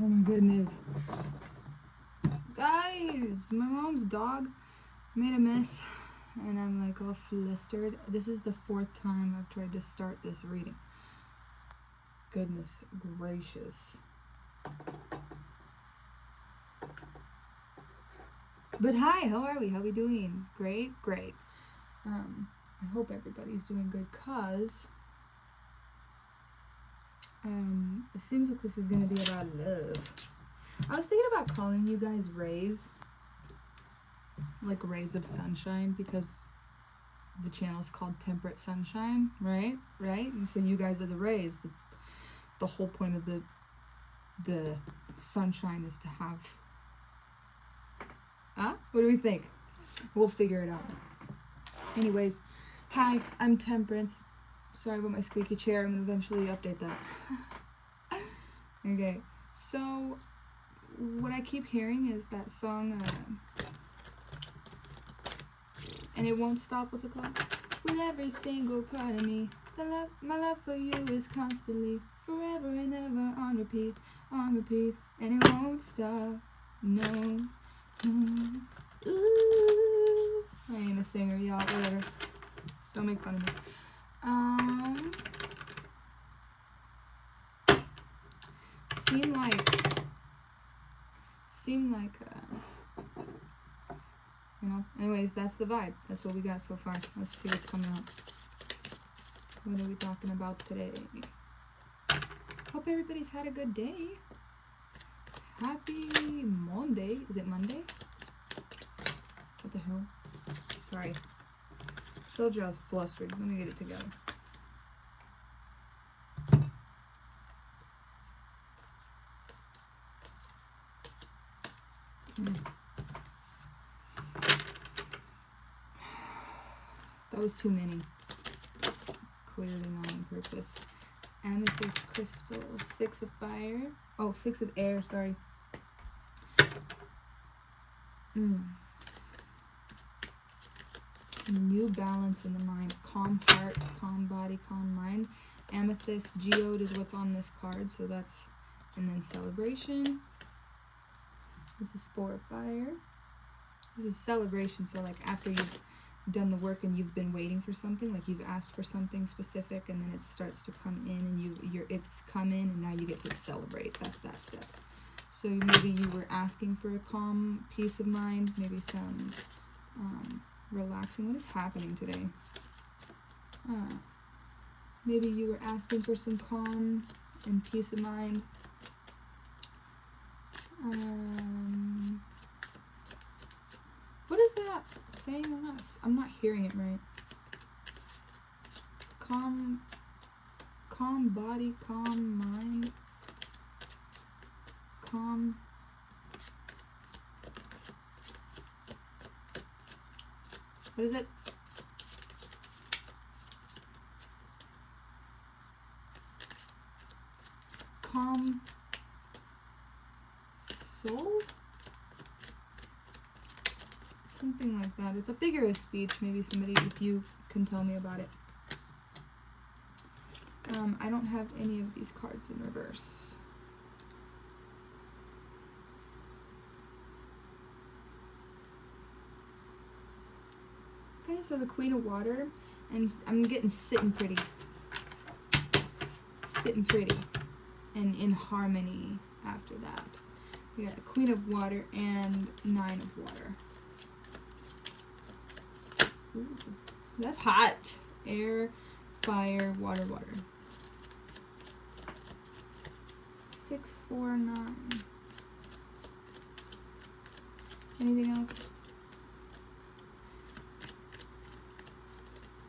Oh my goodness. Guys, my mom's dog made a mess and I'm like all flustered. This is the 4th time I've tried to start this reading. Goodness gracious. But hi, how are we? How we doing? Great. I hope everybody's doing good, cause it seems like this is gonna be about love. I was thinking about calling you guys rays, like rays of sunshine, because the channel is called Temperate Sunshine, right? And so you guys are the rays. That's the whole point of the sunshine, is to have. What do we think? We'll figure it out. Anyways, hi, I'm Temperance. Sorry about my squeaky chair. I'm gonna eventually update that. Okay, so what I keep hearing is that song, and it won't stop. What's it called? With every single part of me, my love for you is constantly, forever and ever, on repeat, and it won't stop. No. Ooh. I ain't a singer, y'all. Whatever. Don't make fun of me. Seem like anyways, that's the vibe. That's what we got so far. Let's see what's coming up. What are we talking about today? Hope everybody's had a good day. Happy Monday. Is it Monday? What the hell? Sorry. Told you I was flustered. Let me get it together. That was too many. Clearly not on purpose. Amethyst crystal, 6 of fire. Oh, 6 of air, sorry. New balance in the mind. Calm heart, calm body, calm mind. Amethyst, geode is what's on this card, so that's, and then celebration. This is 4 of fire. This is celebration, so like after you've done the work and you've been waiting for something, like you've asked for something specific and then it starts to come in and it's come in and now you get to celebrate. That's that step. So maybe you were asking for a calm peace of mind, maybe some relaxing. What is happening today? Maybe you were asking for some calm and peace of mind. What is that saying? I'm not hearing it right. Calm body, calm mind, calm. What is it? Calm soul? Something like that. It's a figure of speech. Maybe somebody, if you can tell me about it. I don't have any of these cards in reverse. Okay, so the Queen of Water, and I'm getting sitting pretty, and in harmony after that. We got Queen of Water and 9 of Water. Ooh, that's hot. Air, fire, water. 6, 4, 9. Anything else?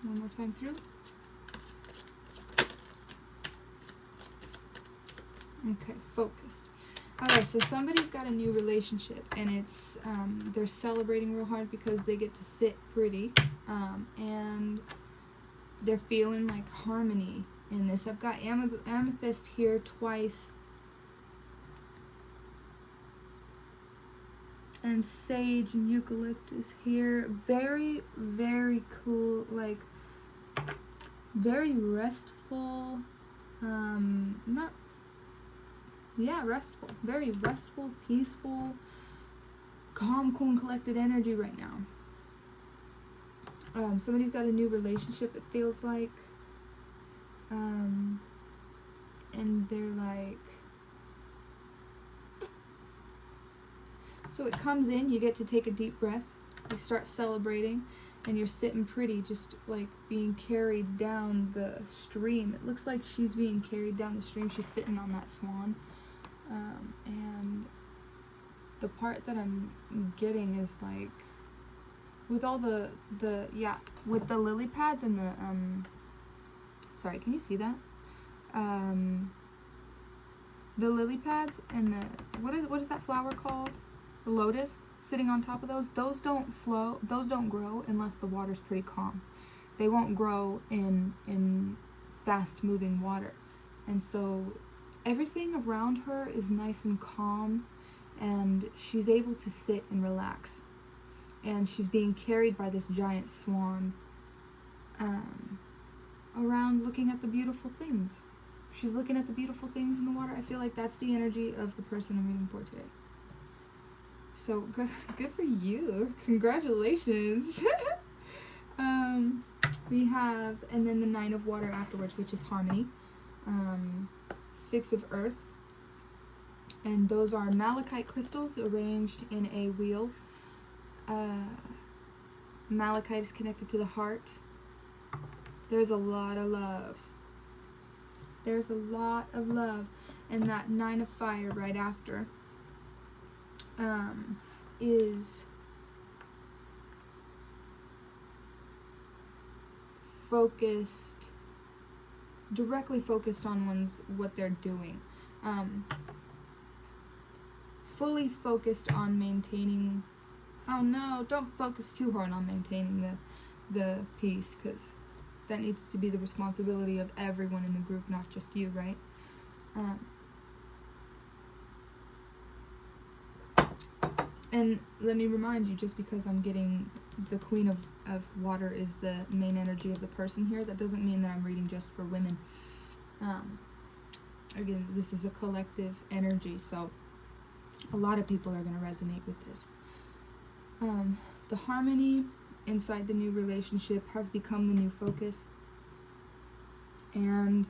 One more time through. Okay, focused. Alright, so somebody's got a new relationship and it's they're celebrating real hard because they get to sit pretty, and they're feeling like harmony in this. I've got amethyst here twice, and sage and eucalyptus here. Very, very cool, like very restful. Not Yeah, restful. Very restful, peaceful, calm, cool, and collected energy right now. Somebody's got a new relationship, it feels like. And they're like... So it comes in, you get to take a deep breath, you start celebrating, and you're sitting pretty, just like being carried down the stream. It looks like she's being carried down the stream. She's sitting on that swan. And the part that I'm getting is like, with all the with the lily pads and the, sorry, can you see that? The lily pads and the, what is that flower called? The lotus, sitting on top of those don't grow unless the water's pretty calm. They won't grow in fast moving water. And so everything around her is nice and calm, and she's able to sit and relax. And she's being carried by this giant swan around, looking at the beautiful things. She's looking at the beautiful things in the water. I feel like that's the energy of the person I'm reading for today. So good for you. Congratulations. We have, and then the 9 of water afterwards, which is harmony. 6 of earth. And those are malachite crystals arranged in a wheel. Malachite is connected to the heart. There's a lot of love. There's a lot of love. And that 9 of fire right after is focused, directly focused on what they're doing. Fully focused on maintaining, oh no, don't focus too hard on maintaining the peace, because that needs to be the responsibility of everyone in the group, not just you, right? And let me remind you, just because I'm getting the Queen of Water is the main energy of the person here, that doesn't mean that I'm reading just for women. Again, this is a collective energy, so a lot of people are going to resonate with this. The harmony inside the new relationship has become the new focus. And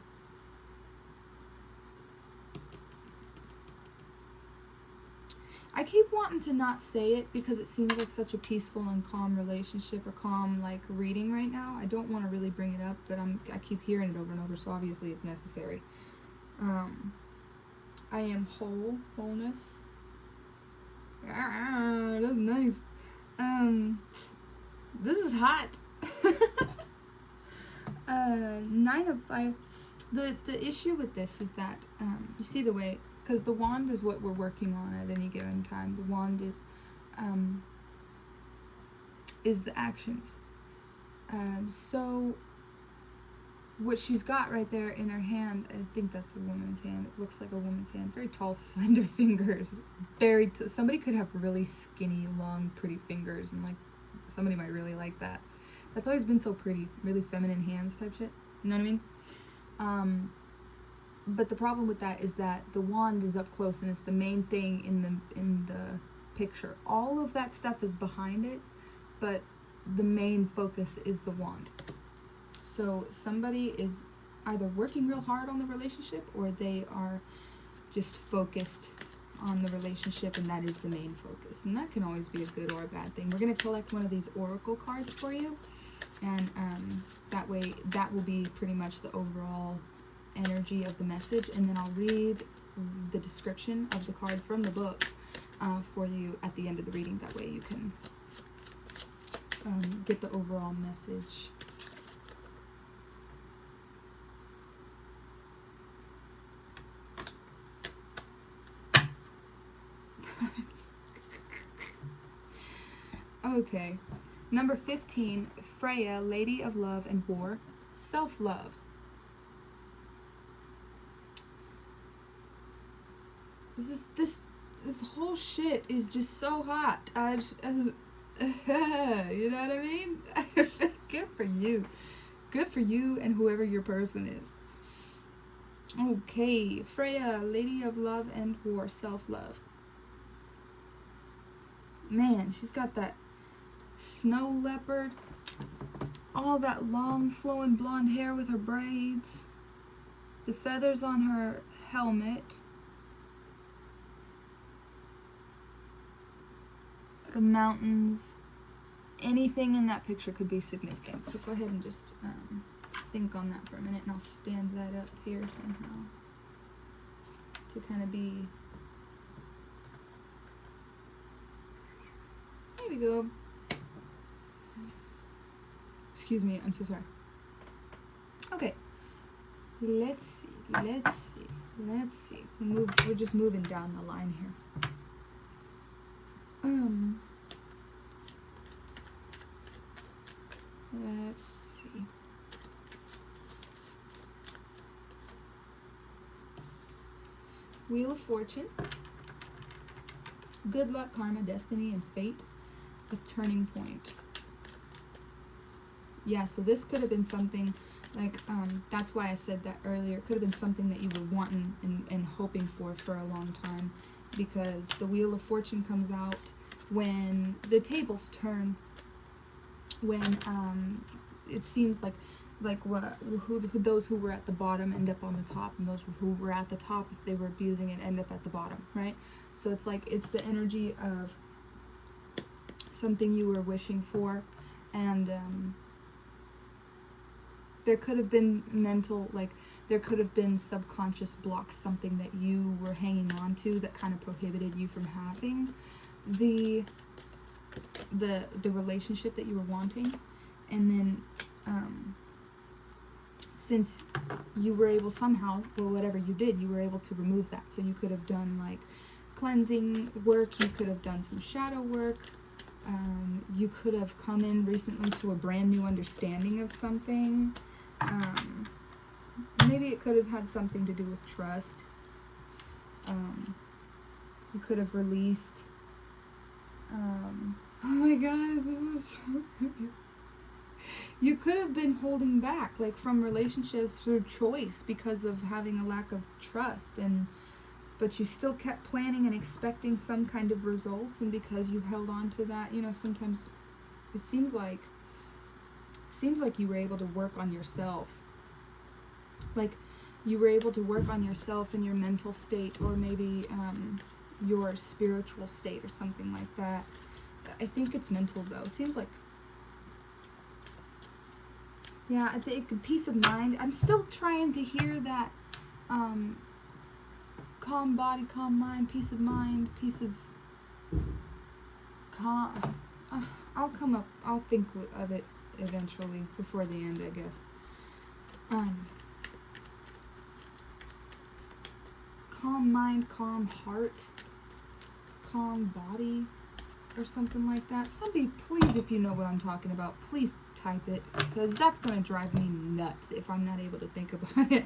I keep wanting to not say it because it seems like such a peaceful and calm relationship, or calm like reading right now. I don't want to really bring it up, but I keep hearing it over and over, so obviously it's necessary. I am wholeness. That's nice. This is hot. 9 of fire. The issue with this is that you see the way, because the wand is what we're working on at any given time. The wand is the actions. So what she's got right there in her hand, I think that's a woman's hand. It looks like a woman's hand. Very tall, slender fingers. Very somebody could have really skinny, long, pretty fingers, and like somebody might really like that. That's always been so pretty. Really feminine hands type shit. You know what I mean? But the problem with that is that the wand is up close, and it's the main thing in the picture. All of that stuff is behind it, but the main focus is the wand. So somebody is either working real hard on the relationship, or they are just focused on the relationship, and that is the main focus. And that can always be a good or a bad thing. We're going to collect one of these oracle cards for you, and that way that will be pretty much the overall energy of the message, and then I'll read the description of the card from the book for you at the end of the reading. That way you can get the overall message. Okay, number 15, Freya, Lady of Love and War, self-love. This whole shit is just so hot. You know what I mean? Good for you. Good for you and whoever your person is. Okay, Freya, Lady of Love and War, self-love. Man, she's got that snow leopard, all that long flowing blonde hair with her braids, the feathers on her helmet, the mountains. Anything in that picture could be significant. So go ahead and just think on that for a minute, and I'll stand that up here somehow to kind of be. There we go. Excuse me, I'm so sorry. Okay, let's see. We're just moving down the line here. Let's see. Wheel of Fortune. Good luck, karma, destiny, and fate. A turning point. Yeah, so this could have been something like, that's why I said that earlier. It could have been something that you were wanting and hoping for a long time, because the Wheel of Fortune comes out when the tables turn, when it seems like those who were at the bottom end up on the top, and those who were at the top, if they were abusing it, end up at the bottom, right? So it's like, it's the energy of something you were wishing for, and there could have been mental, like, there could have been subconscious blocks, something that you were hanging on to that kind of prohibited you from having the relationship that you were wanting. And then since you were able somehow, well, whatever you did, you were able to remove that. So you could have done like cleansing work, you could have done some shadow work, you could have come in recently to a brand new understanding of something. Maybe it could have had something to do with trust. You could have released. Oh my god, this is so good. You could have been holding back, like, from relationships through choice because of having a lack of trust, but you still kept planning and expecting some kind of results, and because you held on to that, you know, sometimes it seems like you were able to work on yourself. Like, you were able to work on yourself and your mental state, or maybe your spiritual state or something like that. I think it's mental though. Seems like, yeah, I think peace of mind. I'm still trying to hear that calm body, calm mind, peace of mind, peace of calm. I'll think of it eventually before the end, I guess. Calm mind, calm heart, calm body, or something like that. Somebody, please, if you know what I'm talking about, please type it, because that's going to drive me nuts if I'm not able to think about it.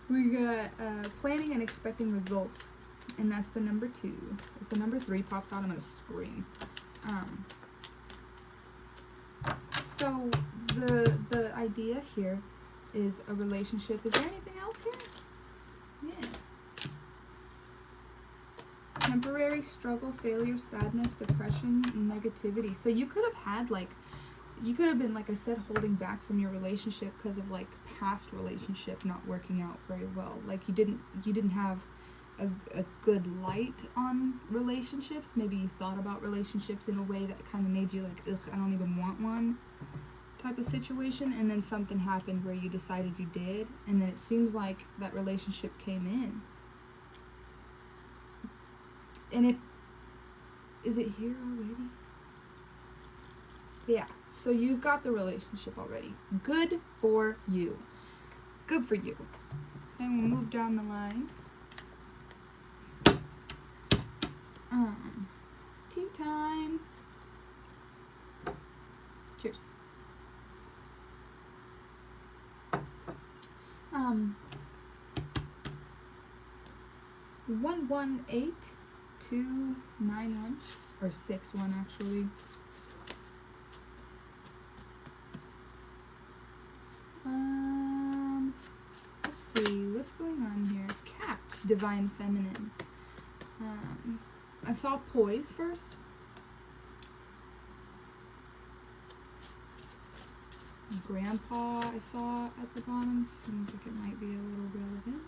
We got planning and expecting results, and that's the number 2. If the number 3 pops out, I'm going to scream. So the idea here is a relationship. Is there anything else here? Yeah. Temporary struggle, failure, sadness, depression, negativity. So you could have had, like, you could have been, like I said, holding back from your relationship because of, like, past relationship not working out very well. Like, you didn't have a good light on relationships. Maybe you thought about relationships in a way that kind of made you like, ugh, I don't even want one type of situation. And then something happened where you decided you did, and then it seems like that relationship came in. And is it here already? Yeah, so you've got the relationship already. Good for you. Good for you. And we'll move down the line. Tea time. Cheers. 118291 or 61 actually. what's going on here? Cat, divine feminine. I saw poise first. Grandpa I saw at the bottom. Seems like it might be a little relevant.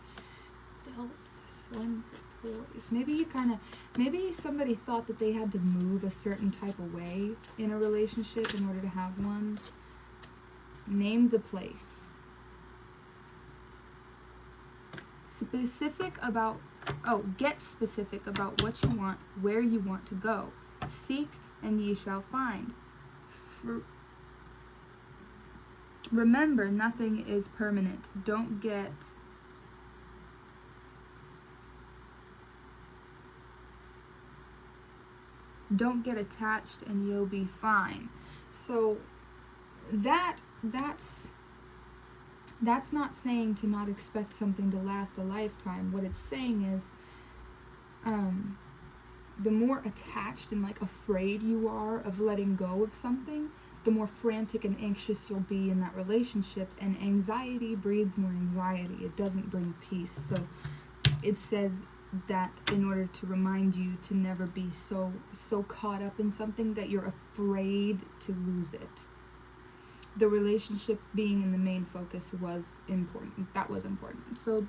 Stealth, slender, poise. Maybe somebody thought that they had to move a certain type of way in a relationship in order to have one. Name the place. Get specific about what you want, where you want to go. Seek and ye shall find. Remember, nothing is permanent. Don't get attached and you'll be fine. So that's not saying to not expect something to last a lifetime. What it's saying is the more attached and like afraid you are of letting go of something, the more frantic and anxious you'll be in that relationship, and anxiety breeds more anxiety. It doesn't bring peace. So it says that in order to remind you to never be so caught up in something that you're afraid to lose it. The relationship being in the main focus was important. That was important. So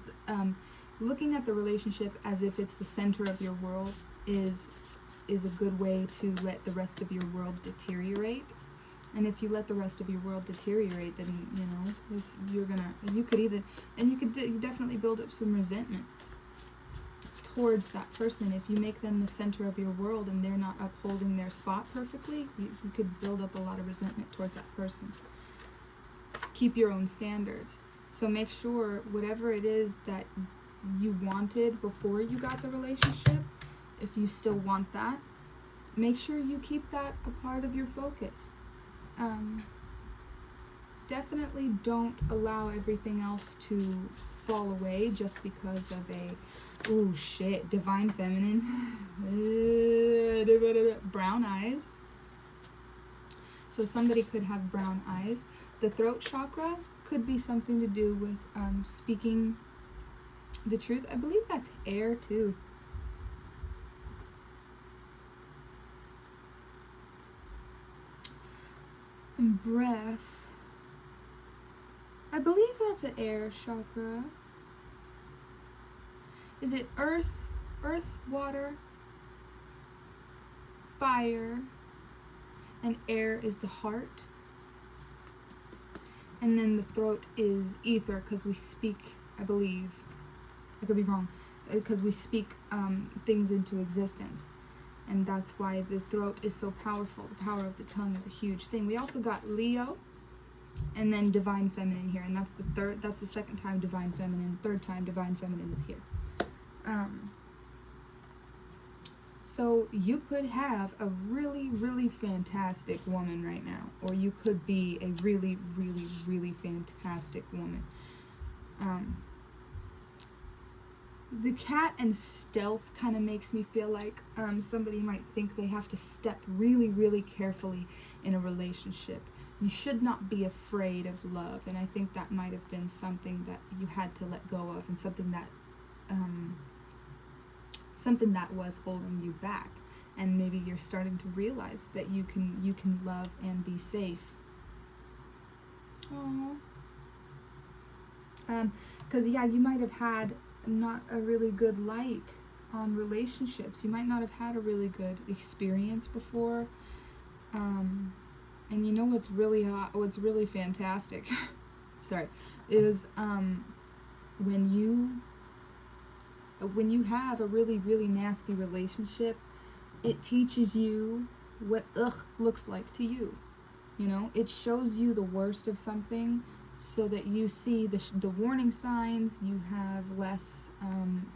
looking at the relationship as if it's the center of your world is a good way to let the rest of your world deteriorate. And if you let the rest of your world deteriorate, then you definitely build up some resentment towards that person. If you make them the center of your world and they're not upholding their spot perfectly, you could build up a lot of resentment towards that person. Keep your own standards. So make sure whatever it is that you wanted before you got the relationship, if you still want that, make sure you keep that a part of your focus. Definitely don't allow everything else to fall away just because of divine feminine, brown eyes. So somebody could have brown eyes. The throat chakra could be something to do with speaking the truth. I believe that's air too. And breath. I believe that's an air chakra. Is it earth, water, fire, and air is the heart? And then the throat is ether, because we speak, I believe, I could be wrong, because we speak things into existence. And that's why the throat is so powerful. The power of the tongue is a huge thing. We also got Leo, and then divine feminine here, and that's the second time divine feminine. Third time divine feminine is here. So you could have a really, really fantastic woman right now, or you could be a really, really, really fantastic woman. The cat and stealth kind of makes me feel like somebody might think they have to step really, really carefully in a relationship. You should not be afraid of love, and I think that might have been something that you had to let go of, and something that was holding you back. And maybe you're starting to realize that you can love and be safe. Aww. Because you might have had not a really good light on relationships. You might not have had a really good experience before. And you know what's really hot, what's really fantastic, sorry, is when you have a really, really nasty relationship, it teaches you what looks like to you. It shows you the worst of something so that you see the warning signs. You have less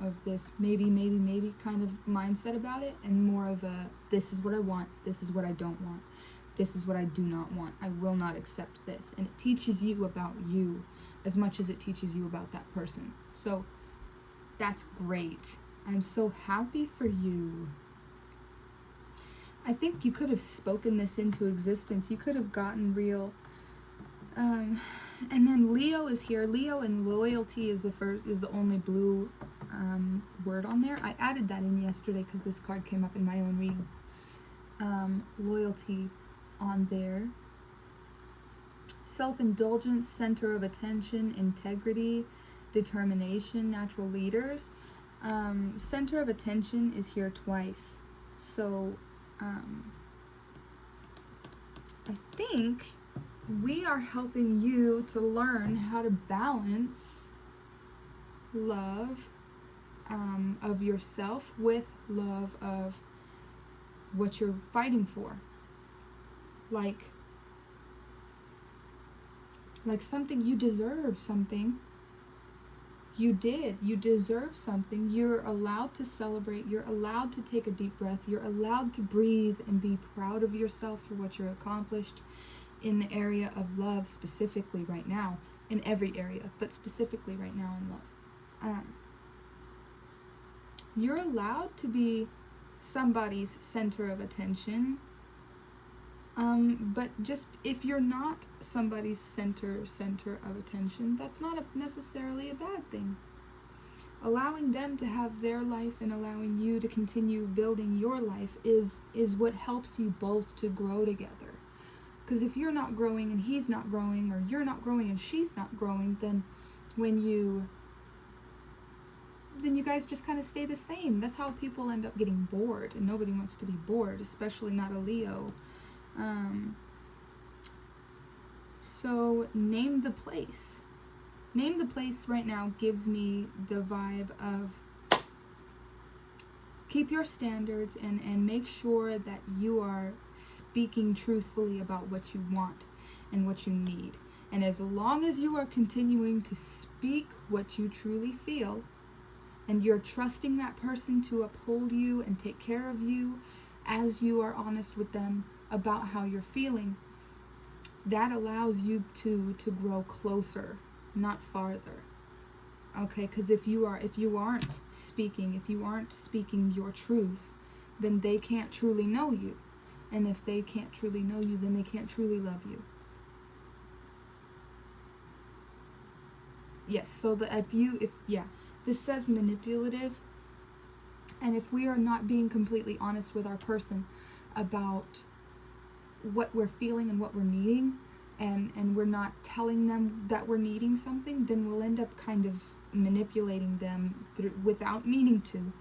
of this maybe kind of mindset about it, and more of a, this is what I want, this is what I don't want, this is what I do not want, I will not accept this. And it teaches you about you as much as it teaches you about that person. So that's great. I'm so happy for you. I think you could have spoken this into existence. You could have gotten real And then Leo is here. Leo and loyalty is the only blue word on there. I added that in yesterday because this card came up in my own reading. Loyalty on there. Self-indulgence, center of attention, integrity, determination, natural leaders. Center of attention is here twice. So I think we are helping you to learn how to balance love of yourself with love of what you're fighting for. Like something, you deserve something. You deserve something. You're allowed to celebrate. You're allowed to take a deep breath. You're allowed to breathe and be proud of yourself for what you're accomplished in the area of love, specifically right now, in every area, but specifically right now in love. You're allowed to be somebody's center of attention, but just if you're not somebody's center of attention, that's not necessarily a bad thing. Allowing them to have their life and allowing you to continue building your life is what helps you both to grow together. Because if you're not growing and he's not growing, or you're not growing and she's not growing, then you guys just kind of stay the same. That's how people end up getting bored, and nobody wants to be bored, especially not a Leo. So name the place. Name the place right now gives me the vibe of keep your standards and make sure that you are speaking truthfully about what you want and what you need. And as long as you are continuing to speak what you truly feel, and you're trusting that person to uphold you and take care of you as you are honest with them about how you're feeling, that allows you to grow closer, not farther. Okay, because if you aren't speaking your truth, then they can't truly know you. And if they can't truly know you, then they can't truly love you. Yes, so this says manipulative. And if we are not being completely honest with our person about what we're feeling and what we're needing, and we're not telling them that we're needing something, then we'll end up kind of manipulating them without meaning to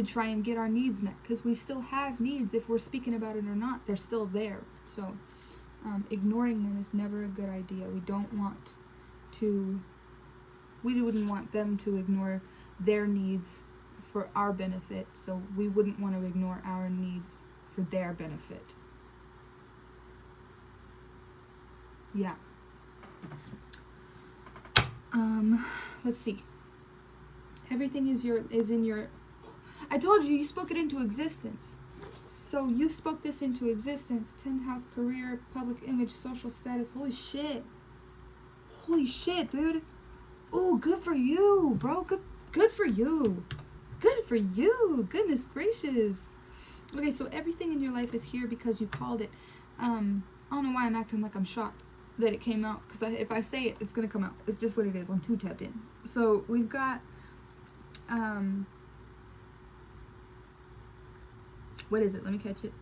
try and get our needs met, because we still have needs. If we're speaking about it or not, they're still there. So ignoring them is never a good idea. We wouldn't want them to ignore their needs for our benefit, so we wouldn't want to ignore our needs for their benefit. Yeah. Let's see. Everything is in your. I told you spoke it into existence. So you spoke this into existence. 10th house, career, public image, social status. Holy shit, dude. Oh, good for you, bro. Good for you. Good for you. Goodness gracious. Okay, so everything in your life is here because you called it. I don't know why I'm acting like I'm shocked that it came out, because if I say it, it's gonna come out. It's just what it is. I'm too tapped in. So we've got what is it? Let me catch it.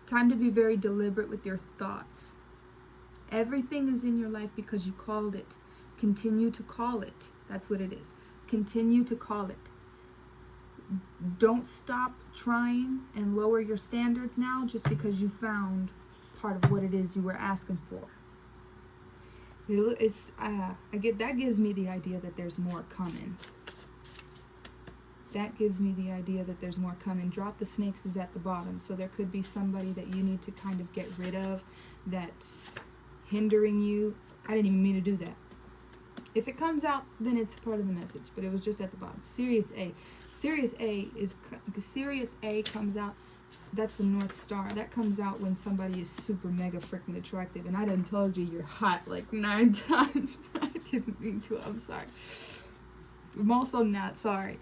Time to be very deliberate with your thoughts. Everything is in your life because you called it. Continue to call it. That's what it is. Continue to call it. Don't stop trying and lower your standards now just because you found part of what it is you were asking for. That gives me the idea that there's more coming. That gives me the idea that there's more coming. Drop the snakes is at the bottom. So there could be somebody that you need to kind of get rid of that's hindering you. I didn't even mean to do that. If it comes out, then it's part of the message, but it was just at the bottom. Sirius A. Sirius A comes out That's the North Star. That comes out when somebody is super mega freaking attractive. And I done told you you're hot like 9 times. I didn't mean to. I'm sorry. I'm also not sorry.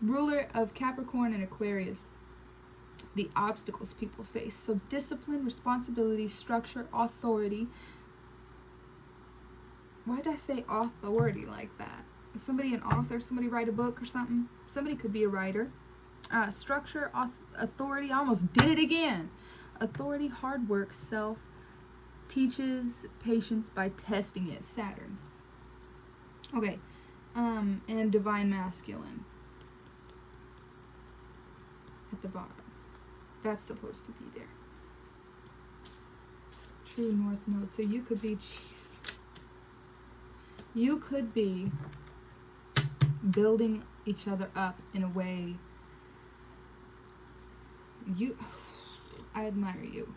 Ruler of Capricorn and Aquarius. The obstacles people face. So discipline, responsibility, structure, authority. Why did I say authority like that? Is somebody an author? Somebody write a book or something? Somebody could be a writer. Structure, authority. I almost did it again. Authority, hard work, self. Teaches patience by testing it. Saturn. Okay. And divine masculine. At the bottom. That's supposed to be there. True North Node. So you could be, jeez. You could be building each other up in a way. I admire you.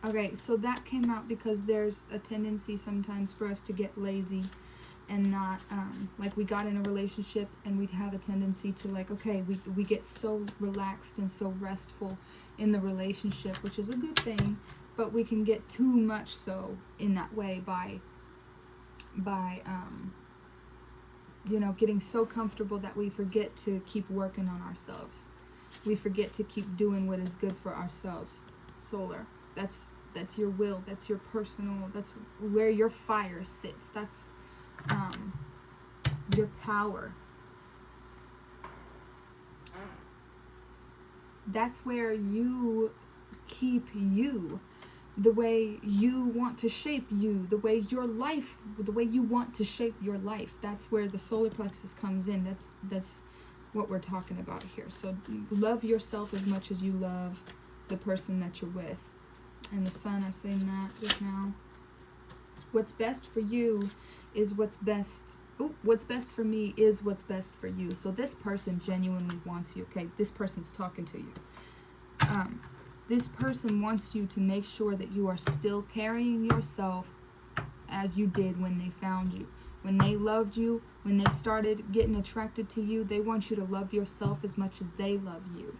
Okay, so that came out because there's a tendency sometimes for us to get lazy and not, like we got in a relationship and we'd have a tendency to like, okay, we get so relaxed and so restful in the relationship, which is a good thing, but we can get too much so in that way by you know, getting so comfortable that we forget to keep working on ourselves. We forget to keep doing what is good for ourselves. Solar. That's your will. That's your personal. That's where your fire sits. That's your power. That's where you keep you. The way you want to shape you, the way your life, the way you want to shape your life. That's where the solar plexus comes in. That's what we're talking about here. So love yourself as much as you love the person that you're with. And the sun, I sang that just now. What's best for you is what's best. What's best for me is what's best for you. So this person genuinely wants you. Okay, this person's talking to you. This person wants you to make sure that you are still carrying yourself as you did when they found you. When they loved you, when they started getting attracted to you, they want you to love yourself as much as they love you.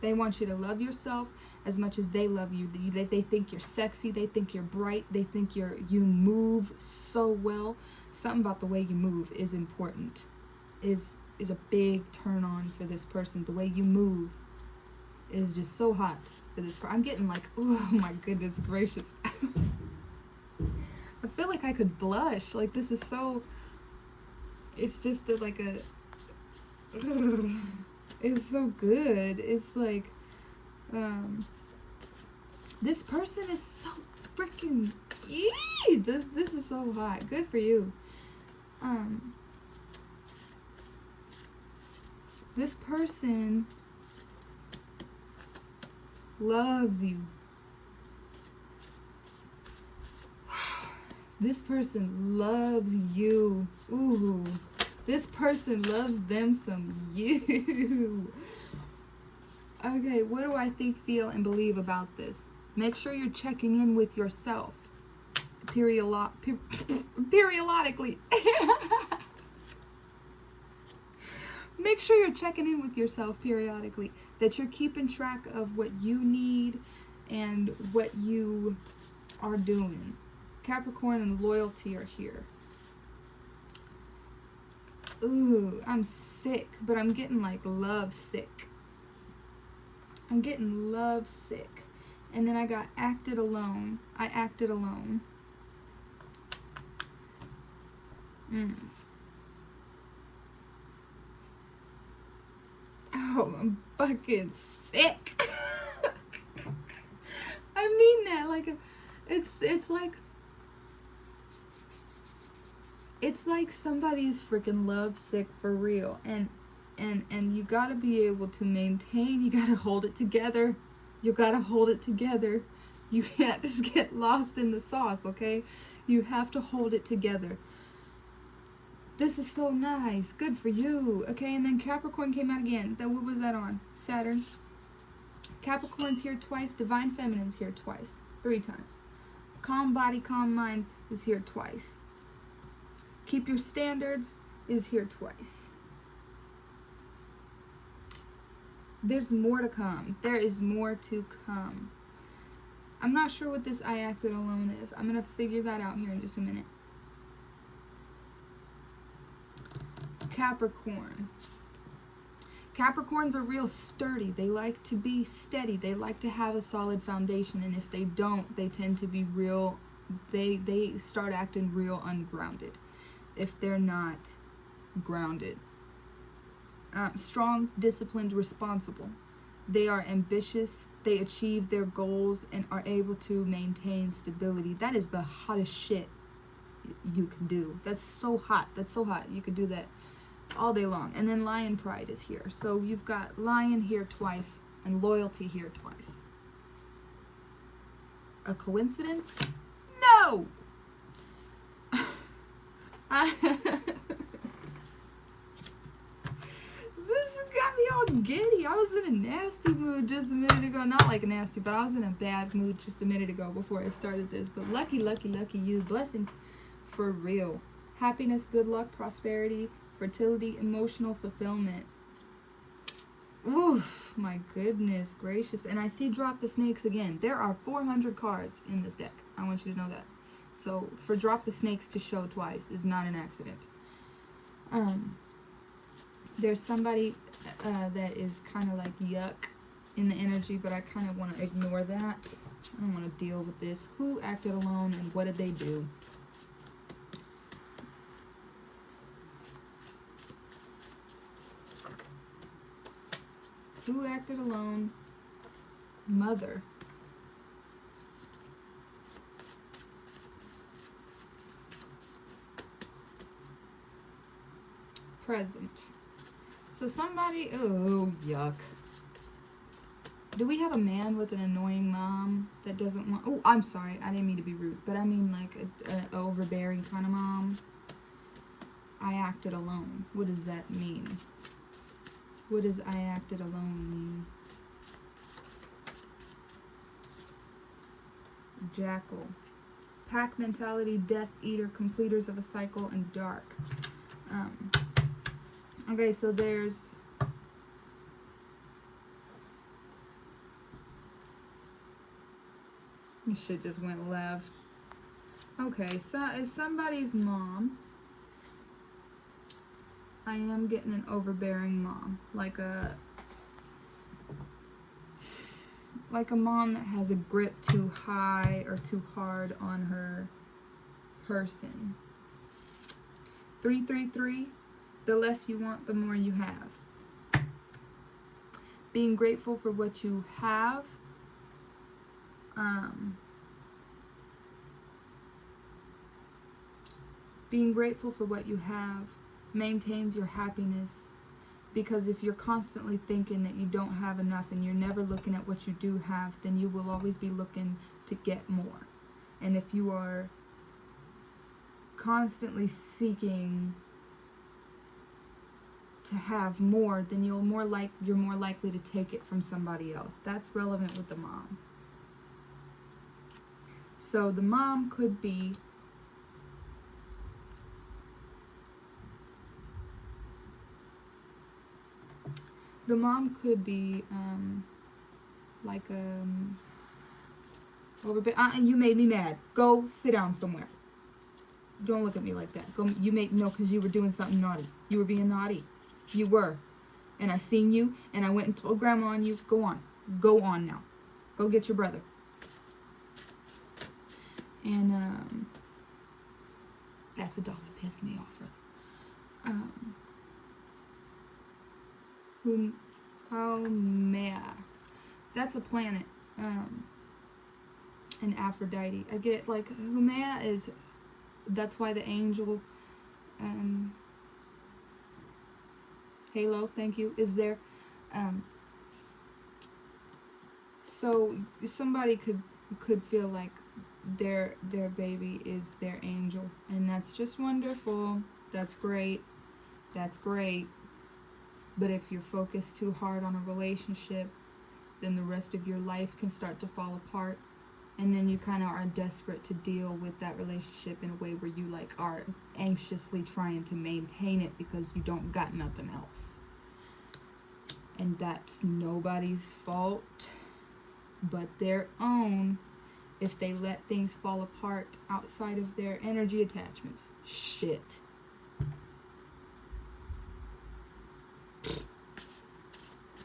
They want you to love yourself as much as they love you. They think you're sexy. They think you're bright. They think you move so well. Something about the way you move is important. Is a big turn on for this person. The way you move is just so hot for this person. I'm getting like, oh my goodness gracious. I feel like I could blush. Like this is so, it's just like a, it's so good. It's like, this person is so freaking, this is so hot. Good for you. This person loves you. This person loves you. Ooh. This person loves them some you. Okay, what do I think, feel, and believe about this? Make sure you're checking in with yourself. Periodically. Make sure you're checking in with yourself periodically. That you're keeping track of what you need and what you are doing. Capricorn and loyalty are here. Ooh, I'm sick, but I'm getting like love sick. I'm getting love sick. And then I got acted alone. I acted alone. Oh, I'm fucking sick. I mean that like it's like somebody's freaking love sick for real, and you gotta be able to maintain. You gotta hold it together. You gotta hold it together. You can't just get lost in the sauce, okay? You have to hold it together. This is so nice. Good for you. Okay, and then Capricorn came out again. What was that on? Saturn. Capricorn's here twice. Divine Feminine's here twice. 3 times. Calm body, calm mind is here twice. Keep your standards is here twice. There's more to come. There is more to come. I'm not sure what this I acted alone is. I'm going to figure that out here in just a minute. Capricorn. Capricorns are real sturdy. They like to be steady. They like to have a solid foundation. And if they don't, they tend to be real, they start acting real ungrounded if they're not grounded. Strong, disciplined, responsible. They are ambitious. They achieve their goals and are able to maintain stability. That is the hottest shit you can do. That's so hot. That's so hot. You could do that all day long. And then lion pride is here. So you've got lion here twice and loyalty here twice. A coincidence? No! This got me all giddy. I was in a nasty mood just a minute ago. Not like nasty, but I was in a bad mood just a minute ago before I started this. But lucky, lucky, lucky you. Blessings for real. Happiness, good luck, prosperity, fertility, emotional fulfillment. Oof, my goodness gracious. And I see drop the snakes again. There are 400 cards in this deck. I want you to know that. So for drop the snakes to show twice is not an accident. There's somebody that is kind of like yuck in the energy, but I kind of want to ignore that. I don't want to deal with this. Who acted alone and what did they do? Who acted alone? Mother. Present. So somebody, oh, yuck. Do we have a man with an annoying mom that doesn't want, oh, I'm sorry, I didn't mean to be rude, but I mean like a overbearing kind of mom. I acted alone. What does that mean? What does I acted alone mean? Jackal. Pack mentality, Death Eater, completers of a cycle, and dark. Okay, so there's this shit just went left. Okay, so as somebody's mom, I am getting an overbearing mom, like a mom that has a grip too high or too hard on her person. 333. The less you want, the more you have. Being grateful for what you have. Being grateful for what you have maintains your happiness, because if you're constantly thinking that you don't have enough and you're never looking at what you do have, then you will always be looking to get more. And if you are constantly seeking to have more, then you're more likely to take it from somebody else. That's relevant with the mom. So the mom could be you made me mad. Go sit down somewhere. Don't look at me like that. Go. Because you were doing something naughty. You were being naughty. You were. And I seen you, and I went and told grandma on you. Go on. Go on now. Go get your brother. And, that's the dog that pissed me off. Haumea. That's a planet. And Aphrodite. I get, like, Haumea is, that's why the angel, Halo, thank you, is there. So somebody could feel like their baby is their angel, and that's just wonderful. That's great. That's great. But if you're focused too hard on a relationship, then the rest of your life can start to fall apart, and then you kind of are desperate to deal with that relationship in a way where you like are anxiously trying to maintain it because you don't got nothing else. And that's nobody's fault but their own if they let things fall apart outside of their energy attachments. Shit.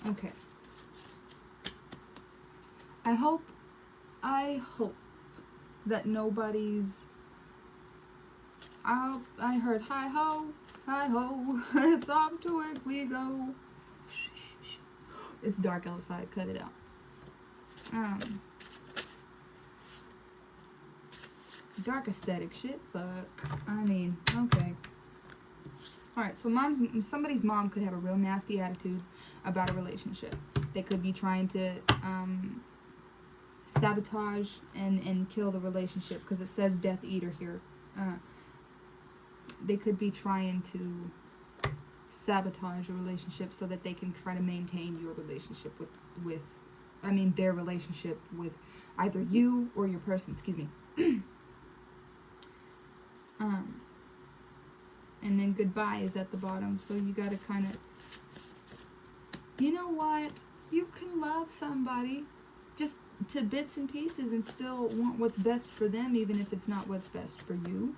Okay. I hope that nobody's... I heard hi ho, it's off to work we go. It's dark outside, cut it out. Dark aesthetic shit, but I mean, okay. Alright, so somebody's mom could have a real nasty attitude about a relationship. They could be trying to sabotage and kill the relationship, because it says Death Eater here. They could be trying to sabotage a relationship so that they can try to maintain your relationship with their relationship with either you or your person, excuse me. And then goodbye is at the bottom, so you gotta kind of, you know what, you can love somebody just to bits and pieces and still want what's best for them, even if it's not what's best for you.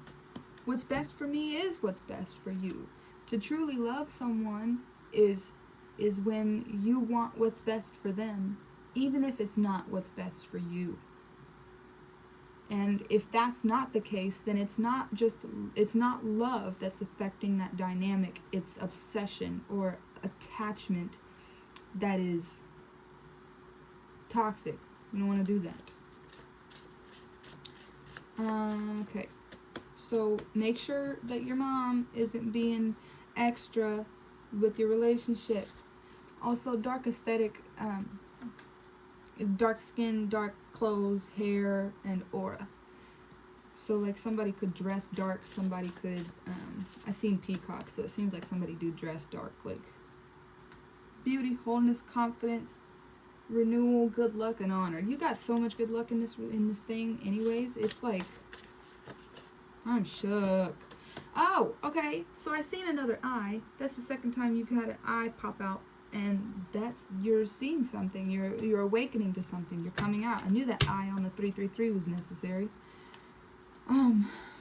What's best for me is what's best for you. To truly love someone is when you want what's best for them, even if it's not what's best for you. And if that's not the case, then it's not love that's affecting that dynamic. It's obsession or attachment that is toxic. You don't want to do that. Okay. So make sure that your mom isn't being extra with your relationship. Also, dark aesthetic, dark skin, dark clothes, hair, and aura. So like somebody could dress dark, somebody could, I seen peacock, so it seems like somebody do dress dark. Like beauty, wholeness, confidence, renewal, good luck, and honor. You got so much good luck in this thing anyways. It's like, I'm shook. Oh, okay. So I seen another eye. That's the second time you've had an eye pop out. And that's, you're seeing something. You're awakening to something. You're coming out. I knew that eye on the 333 was necessary.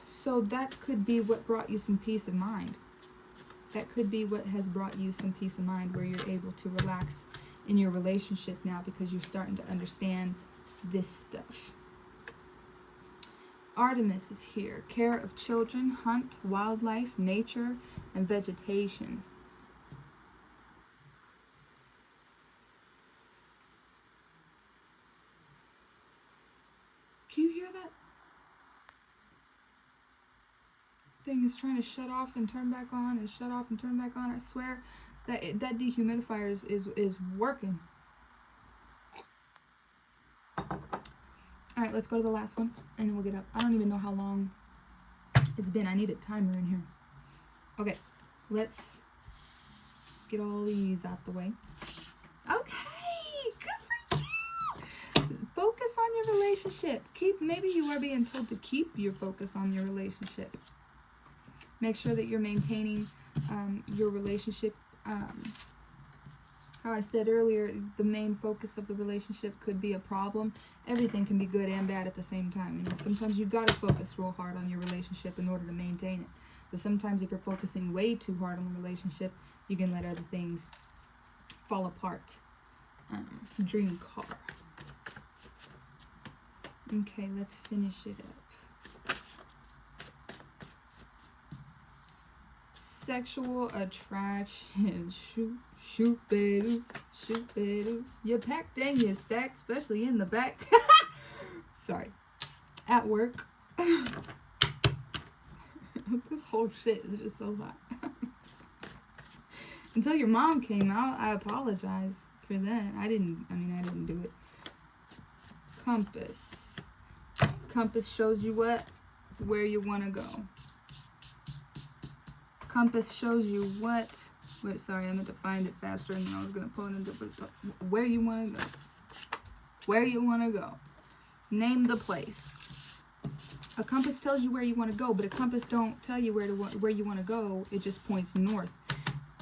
So that could be what brought you some peace of mind. That could be what has brought you some peace of mind, where you're able to relax in your relationship now because you're starting to understand this stuff. Artemis is here. Care of children, hunt, wildlife, nature, and vegetation. Can you hear that? Thing is trying to shut off and turn back on and shut off and turn back on. I swear that that dehumidifier is working. Alright, let's go to the last one and then we'll get up. I don't even know how long it's been. I need a timer in here. Okay, let's get all these out the way. Okay, good for you. Focus on your relationship. Maybe you are being told to keep your focus on your relationship. Make sure that you're maintaining your relationship. How I said earlier, the main focus of the relationship could be a problem. Everything can be good and bad at the same time. You know, sometimes you gotta focus real hard on your relationship in order to maintain it. But sometimes if you're focusing way too hard on the relationship, you can let other things fall apart. Dream car. Okay, let's finish it up. Sexual attraction. Shoot, baby, shoot, baby. You're packed and you're stacked, especially in the back. Sorry. At work. This whole shit is just so hot. Until your mom came out, I apologize for that. I didn't do it. Compass. Compass shows you where you want to go. Compass shows you what. Wait, sorry, I meant to find it faster and then I was going to pull it into where you want to go. Where you want to go. Name the place. A compass tells you where you want to go, but a compass don't tell you where you want to go. It just points north.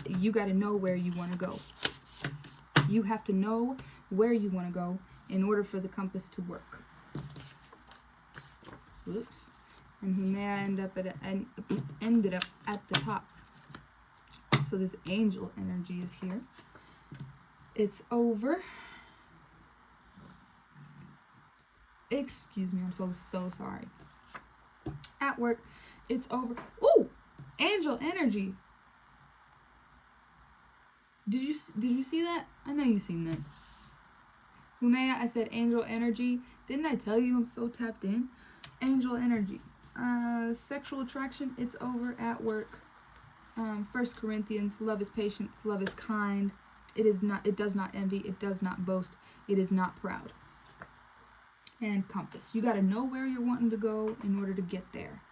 You got to know where you want to go. You have to know where you want to go in order for the compass to work. Whoops. And who may end up at ended up at the top. So this angel energy is here. It's over. Excuse me, I'm so sorry. At work, it's over. Ooh, angel energy. Did you see that? I know you've seen that. Humea, I said angel energy. Didn't I tell you I'm so tapped in? Angel energy. Sexual attraction, it's over. At work. 1 Corinthians, love is patient, love is kind. It does not envy, it does not boast, it is not proud. And compass. You got to know where you're wanting to go in order to get there.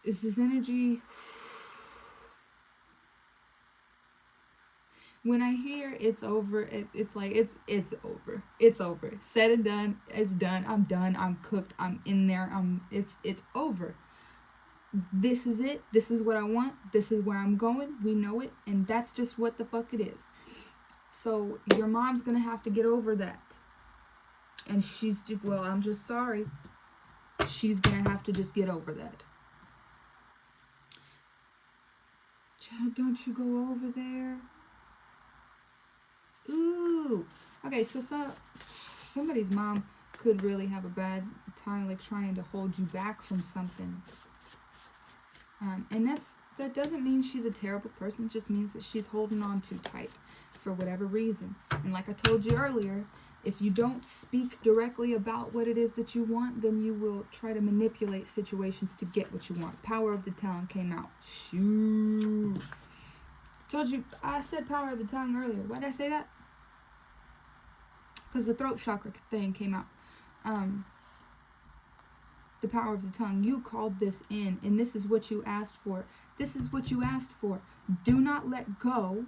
Is this energy? When I hear it's over, it's like it's over. It's over. Said and done. It's done. I'm done. I'm cooked. I'm in there. It's over. This is it. This is what I want. This is where I'm going. We know it, and that's just what the fuck it is. So your mom's gonna have to get over that. And she's just, well, I'm just sorry. She's gonna have to just get over that. Child, don't you go over there. Ooh. Okay, so somebody's mom could really have a bad time, like trying to hold you back from something. And that doesn't mean she's a terrible person. It just means that she's holding on too tight for whatever reason. And like I told you earlier, if you don't speak directly about what it is that you want, then you will try to manipulate situations to get what you want. Power of the tongue came out. Shoot. Told you, I said power of the tongue earlier. Why did I say that? Because the throat chakra thing came out. The power of the tongue. You called this in, and this is what you asked for. This is what you asked for. Do not let go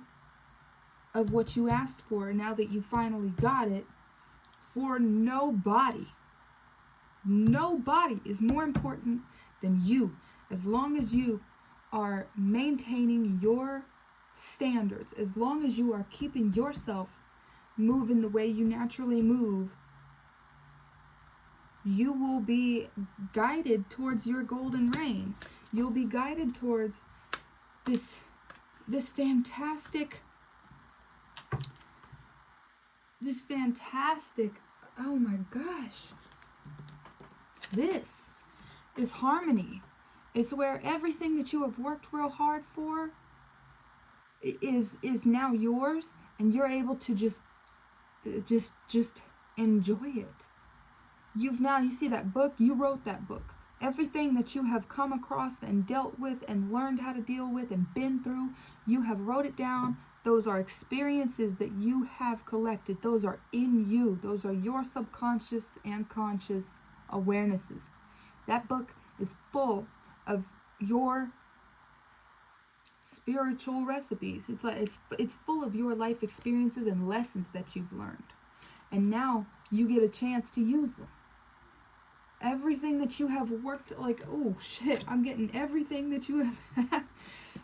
of what you asked for now that you finally got it. For nobody is more important than you. As long as you are maintaining your standards, as long as you are keeping yourself moving the way you naturally move, you will be guided towards your golden reign. You'll be guided towards this fantastic, oh my gosh, this is harmony. It's where everything that you have worked real hard for is now yours, and you're able to just enjoy it. You see that book, you wrote that book. Everything that you have come across and dealt with and learned how to deal with and been through, you have wrote it down. Those are experiences that you have collected. Those are in you. Those are your subconscious and conscious awarenesses. That book is full of your spiritual recipes. It's full of your life experiences and lessons that you've learned. And now you get a chance to use them. Everything that you have worked, like, oh shit, I'm getting everything that you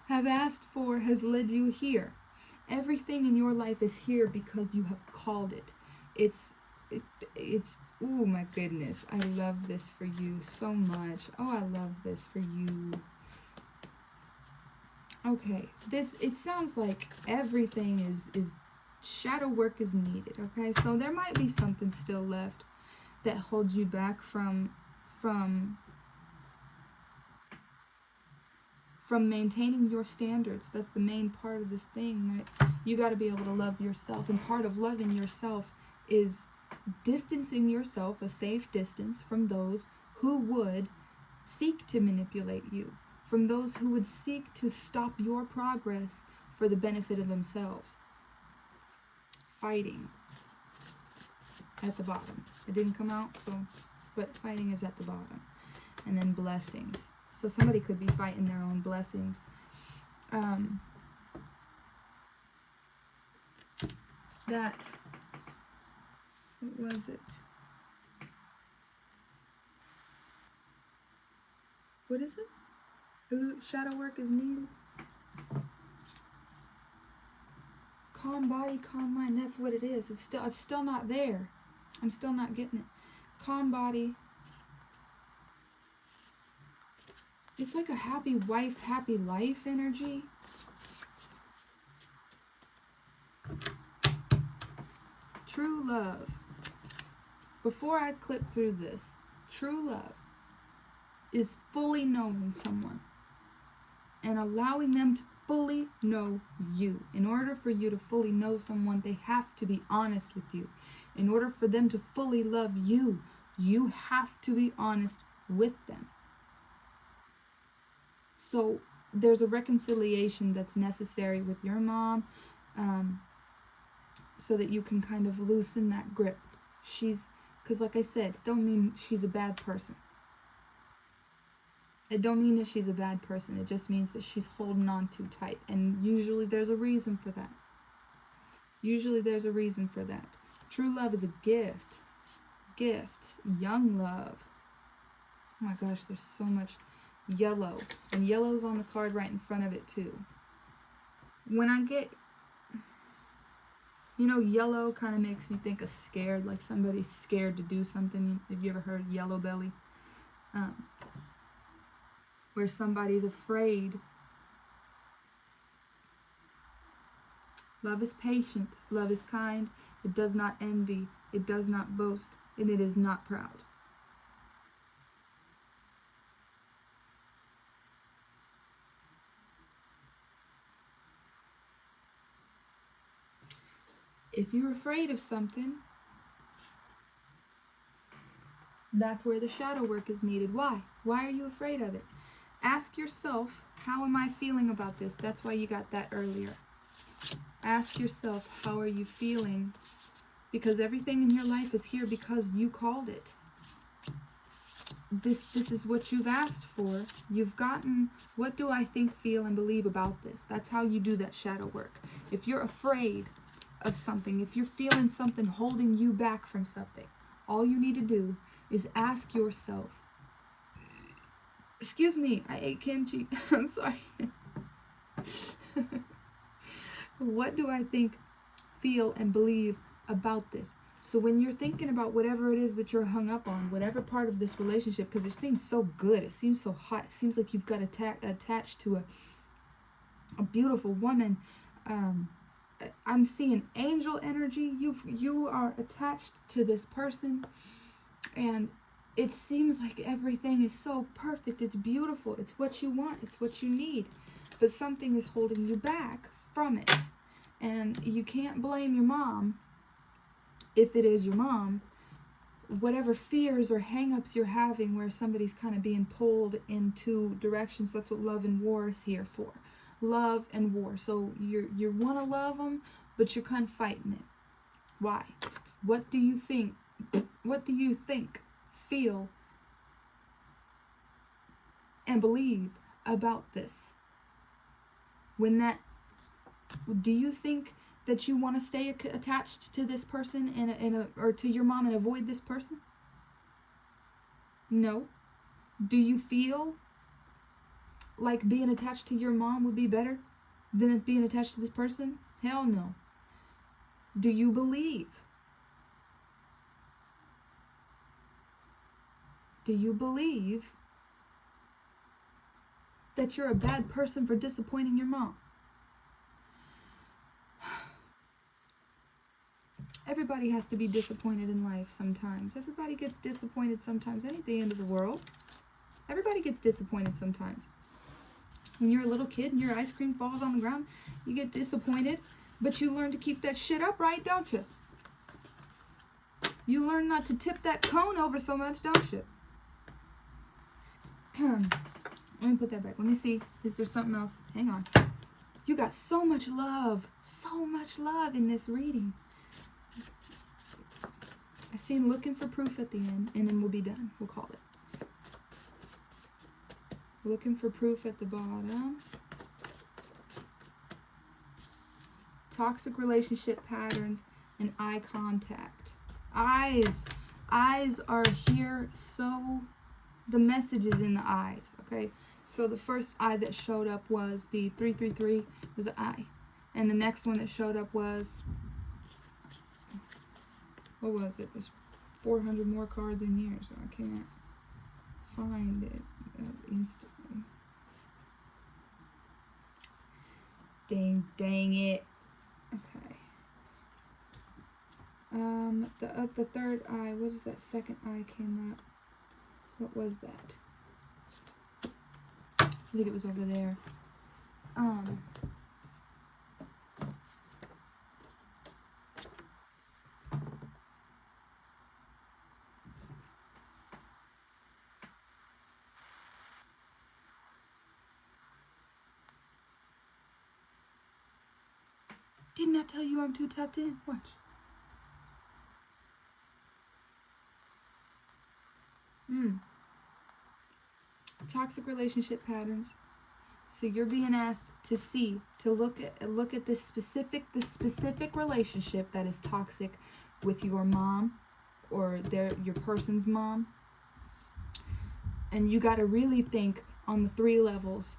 have asked for has led you here. Everything in your life is here because you have called it. It's oh my goodness, I love this for you so much. Oh, I love this for you. Okay, it sounds like everything is shadow work is needed. Okay, so there might be something still left that holds you back from maintaining your standards. That's the main part of this thing, right? You got to be able to love yourself, and part of loving yourself is distancing yourself a safe distance from those who would seek to manipulate you, from those who would seek to stop your progress for the benefit of themselves. Fighting at the bottom. It didn't come out, but fighting is at the bottom. And then blessings. So somebody could be fighting their own blessings. What was it? What is it? Shadow work is needed. calm body, calm mind. That's what it is. It's still not there. I'm still not getting it. Calm body. It's like a happy wife, happy life energy. True love. Before I clip through this, true love is fully knowing someone and allowing them to fully know you. In order for you to fully know someone, they have to be honest with you. In order for them to fully love you, you have to be honest with them. So there's a reconciliation that's necessary with your mom, so that you can kind of loosen that grip. Because like I said, it don't mean she's a bad person. It don't mean that she's a bad person. It just means that she's holding on too tight. And usually there's a reason for that. Usually there's a reason for that. True love is a gift. Gifts. Young love. Oh my gosh, there's so much yellow. And yellow's on the card right in front of it too. When I get... yellow kind of makes me think of scared, like somebody's scared to do something. Have you ever heard yellow belly? Where somebody's afraid. Love is patient. Love is kind. It does not envy. It does not boast. And it is not proud. If you're afraid of something, that's where the shadow work is needed. Why? Why are you afraid of it? Ask yourself, how am I feeling about this? That's why you got that earlier. Ask yourself, how are you feeling? Because everything in your life is here because you called it. This is what you've asked for. You've gotten, what do I think, feel, and believe about this? That's how you do that shadow work. If you're afraid of something, if you're feeling something holding you back from something, all you need to do is ask yourself, excuse me, I ate kimchi. I'm sorry. What do I think, feel, and believe about this? So when you're thinking about whatever it is that you're hung up on, whatever part of this relationship, because it seems so good, it seems so hot, it seems like you've got attached to a beautiful woman. I'm seeing angel energy. You are attached to this person, and it seems like everything is so perfect. It's beautiful. It's what you want. It's what you need. But something is holding you back from it. And you can't blame your mom if it is your mom. Whatever fears or hang-ups you're having where somebody's kind of being pulled in two directions, that's what love and war is here for. Love and war. So you want to love them, but you're kind of fighting it. Why? What do you think? What do you think, feel, and believe about this? Do you think that you want to stay attached to this person or to your mom and avoid this person? No. Do you feel like being attached to your mom would be better than being attached to this person? Hell no. Do you believe? Do you believe that you're a bad person for disappointing your mom? Everybody has to be disappointed in life sometimes. Everybody gets disappointed sometimes. It ain't the end of the world. Everybody gets disappointed sometimes. When you're a little kid and your ice cream falls on the ground, you get disappointed, but you learn to keep that shit upright, don't you? You learn not to tip that cone over so much, don't you? Let me put that back. Let me see. Is there something else? Hang on. You got so much love in this reading. I seen looking for proof at the end, and then we'll be done. We'll call it. Looking for proof at the bottom. Toxic relationship patterns and eye contact. Eyes are here, so the message is in the eyes, okay? So the first eye that showed up was the 333 was an eye. And the next one that showed up was, what was it? There's 400 more cards in here, so I can't find it instantly. Dang it. Okay. The third eye, what is that second eye came up? What was that? I think it was over there. Didn't I tell you I'm too tapped in? Watch. Toxic relationship patterns. So you're being asked to see, to look at this specific relationship that is toxic with your mom or your person's mom. And you got to really think on the 3 levels: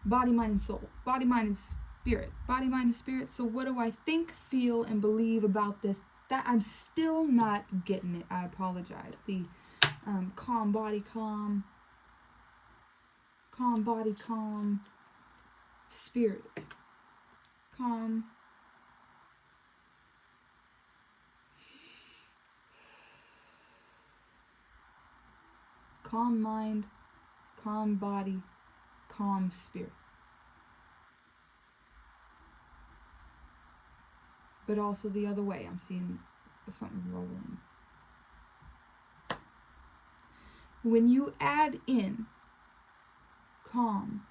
body, mind, and soul. Body, mind, and spirit. Body, mind, and spirit. So what do I think, feel, and believe about this? That I'm still not getting it. I apologize. The calm body, calm body, calm spirit, calm mind, calm body, calm spirit. But also the other way, I'm seeing something rolling. When you add in calm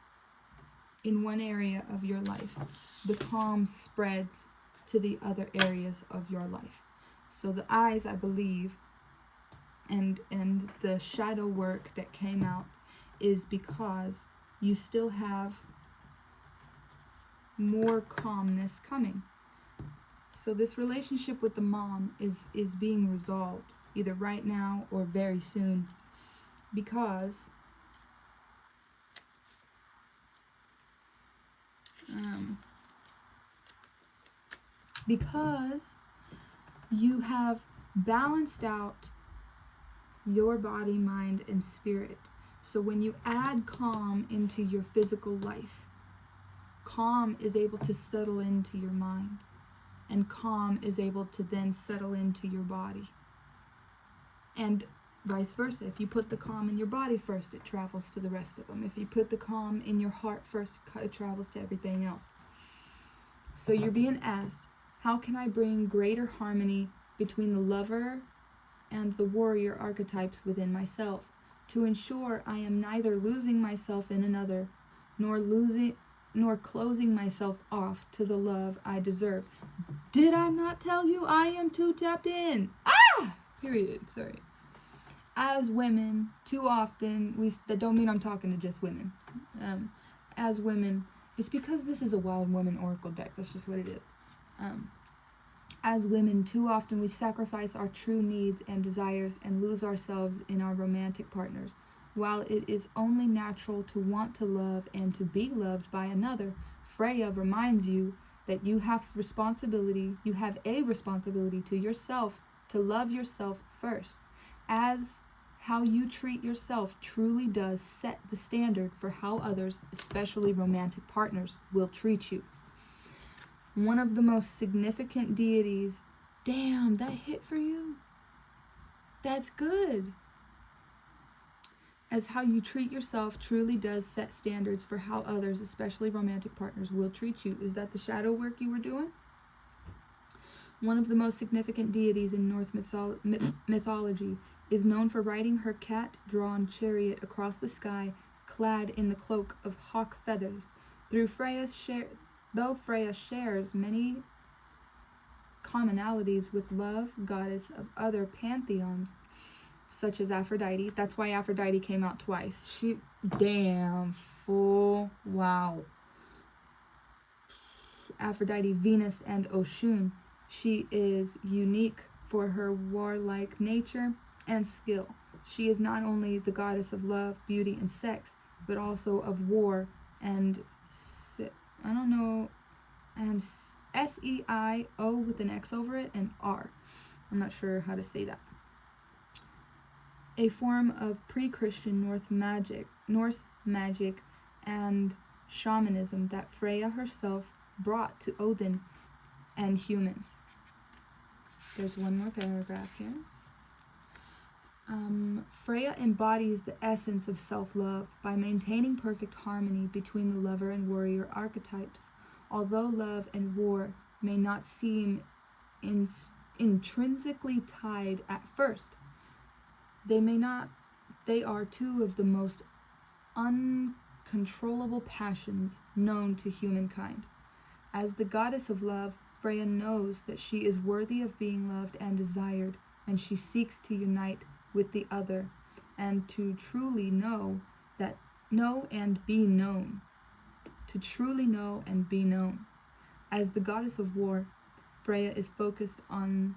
in one area of your life, the calm spreads to the other areas of your life. So the eyes, I believe, and the shadow work that came out is because you still have more calmness coming. So this relationship with the mom is being resolved either right now or very soon, because you have balanced out your body, mind, and spirit. So when you add calm into your physical life, calm is able to settle into your mind, and calm is able to then settle into your body. And vice versa. If you put the calm in your body first, it travels to the rest of them. If you put the calm in your heart first, it travels to everything else. So you're being asked, how can I bring greater harmony between the lover and the warrior archetypes within myself to ensure I am neither losing myself in another, nor closing myself off to the love I deserve? Did I not tell you I am too tapped in? Period. Sorry. As women, too often, that don't mean I'm talking to just women. As women, it's because this is a wild woman oracle deck. That's just what it is. As women, too often we sacrifice our true needs and desires and lose ourselves in our romantic partners. While it is only natural to want to love and to be loved by another, Freya reminds you that you have a responsibility to yourself, to love yourself first, as how you treat yourself truly does set the standard for how others, especially romantic partners, will treat you. One of the most significant deities, damn, that hit for you? That's good. As how you treat yourself truly does set standards for how others, especially romantic partners, will treat you. Is that the shadow work you were doing? One of the most significant deities in Norse mythology is known for riding her cat-drawn chariot across the sky, clad in the cloak of hawk feathers. Though Freya shares many commonalities with love, goddess of other pantheons, such as Aphrodite. That's why Aphrodite came out twice. Wow. Aphrodite, Venus, and Oshun. She is unique for her warlike nature and skill. She is not only the goddess of love, beauty, and sex, but also of war and I don't know and S-E-I-O with an X over it, and R. I'm not sure how to say that. A form of pre-Christian Norse magic and shamanism that Freya herself brought to Odin and humans. There's one more paragraph here. Freya embodies the essence of self-love by maintaining perfect harmony between the lover and warrior archetypes. Although love and war may not seem intrinsically tied at first, they are two of the most uncontrollable passions known to humankind. As the goddess of love, Freya knows that she is worthy of being loved and desired, and she seeks to unite with the other and to truly know and be known. To truly know and be known. As the goddess of war, Freya is focused and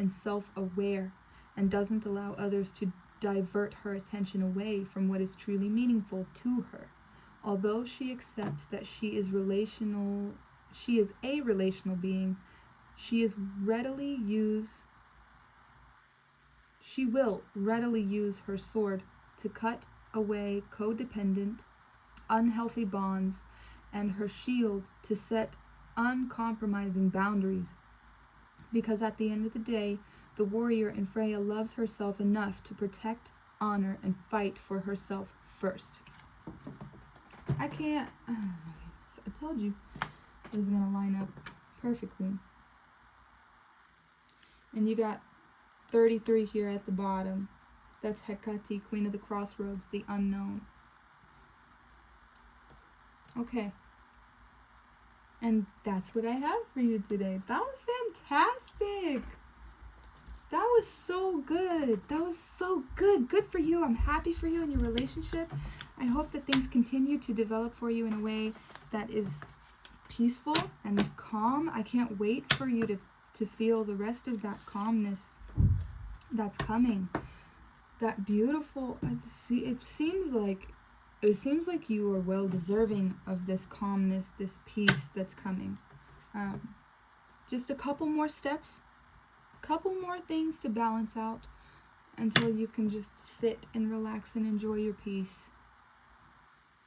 self-aware, and doesn't allow others to divert her attention away from what is truly meaningful to her. Although she accepts that she is a relational being, she will readily use her sword to cut away codependent, unhealthy bonds, and her shield to set uncompromising boundaries. Because at the end of the day, the warrior in Freya loves herself enough to protect, honor, and fight for herself first. I can't... Oh my goodness. I told you it was going to line up perfectly. And you got 33 here at the bottom. That's Hecate, Queen of the Crossroads, the unknown. Okay. And that's what I have for you today. That was fantastic. That was so good. That was so good. Good for you. I'm happy for you in your relationship. I hope that things continue to develop for you in a way that is peaceful and calm. I can't wait for you to feel the rest of that calmness that's coming. That beautiful, it seems like you are well deserving of this calmness, this peace that's coming. Just a couple more steps, a couple more things to balance out until you can just sit and relax and enjoy your peace.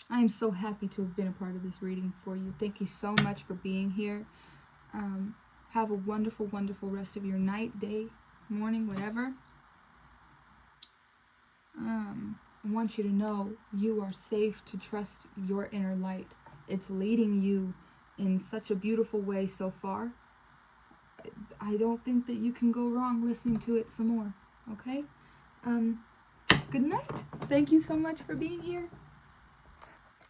I am so happy to have been a part of this reading for you. Thank you so much for being here. Have a wonderful, wonderful rest of your night, day, morning, whatever. I want you to know you are safe to trust your inner light. It's leading you in such a beautiful way so far. I don't think that you can go wrong listening to it some more, okay? Good night. Thank you so much for being here.